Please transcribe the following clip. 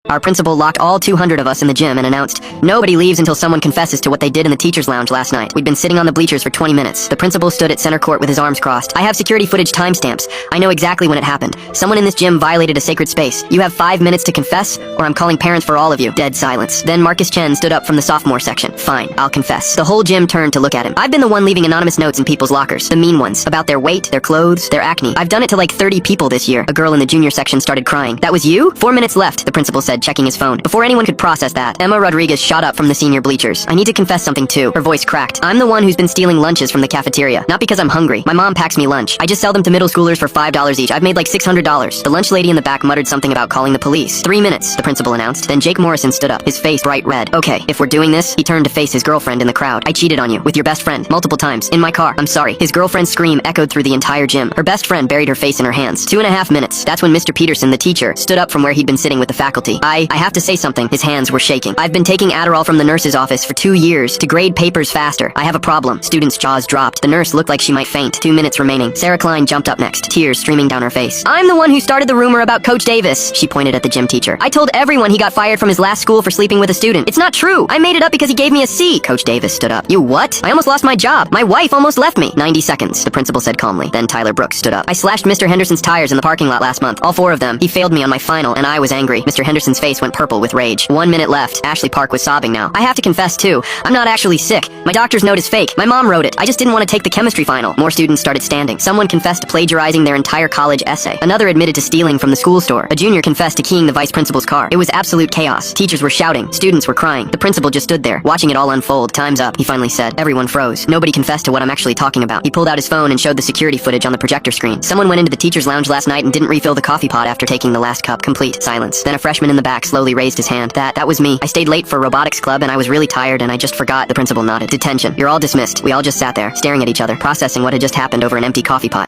Our principal locked all 200 of us in the gym and announced, "Nobody leaves until someone confesses to what they did in the teacher's lounge last night." We'd been sitting on the bleachers for 20 minutes. The principal stood at center court with his arms crossed. "I have security footage timestamps. I know exactly when it happened. Someone in this gym violated a sacred space. You have 5 minutes to confess, or I'm calling parents for all of you." Dead silence. Then Marcus Chen stood up from the sophomore section. "Fine, I'll confess." The whole gym turned to look at him. I've been the one leaving anonymous notes in people's lockers. The mean ones. About their weight, their clothes, their acne. I've done it to like 30 people this year. A girl in the junior section started crying. "That was you?" 4 minutes left, the principal said, checking his phone. Before anyone could process that, Emma Rodriguez shot up from the senior bleachers. "I need to confess something too." Her voice cracked. "I'm the one who's been stealing lunches from the cafeteria. Not because I'm hungry. My mom packs me lunch. I just sell them to middle schoolers for $5 each. I've made like $600. The lunch lady in the back muttered something about calling the police. 3 minutes, the principal announced. Then Jake Morrison stood up, his face bright red. "Okay, if we're doing this," he turned to face his girlfriend in the crowd. "I cheated on you, with your best friend, multiple times, in my car. I'm sorry." His girlfriend's scream echoed through the entire gym. Her best friend buried her face in her hands. 2.5 minutes. That's when Mr. Peterson, the teacher, stood up from where he'd been sitting with the faculty. I have to say something." His hands were shaking. "I've been taking Adderall from the nurse's office for 2 years to grade papers faster. I have a problem." Students' jaws dropped. The nurse looked like she might faint. 2 minutes remaining. Sarah Klein jumped up next, tears streaming down her face. "I'm the one who started the rumor about Coach Davis." She pointed at the gym teacher. "I told everyone he got fired from his last school for sleeping with a student. It's not true. I made it up because he gave me a C." Coach Davis stood up. "You what? I almost lost my job. My wife almost left me." 90 seconds, the principal said calmly. Then Tyler Brooks stood up. "I slashed Mr. Henderson's tires in the parking lot last month. All 4 of them. He failed me on my final, and I was angry." Mr. Henderson's face went purple with rage. 1 minute left. Ashley Park was sobbing now. "I have to confess too. I'm not actually sick. My doctor's note is fake. My mom wrote it. I just didn't want to take the chemistry final." More students started standing. Someone confessed to plagiarizing their entire college essay. Another admitted to stealing from the school store. A junior confessed to keying the vice principal's car. It was absolute chaos. Teachers were shouting. Students were crying. The principal just stood there, watching it all unfold. "Time's up," he finally said. Everyone froze. Nobody confessed to what I'm actually talking about. He pulled out his phone and showed the security footage on the projector screen. "Someone went into the teacher's lounge last night and didn't refill the coffee pot after taking the last cup." Complete silence. Then a freshman in the back slowly raised his hand. That was me. I stayed late for robotics club and I was really tired and I just forgot." The principal nodded. "Detention. You're all dismissed." We all just sat there, staring at each other, processing what had just happened over an empty coffee pot.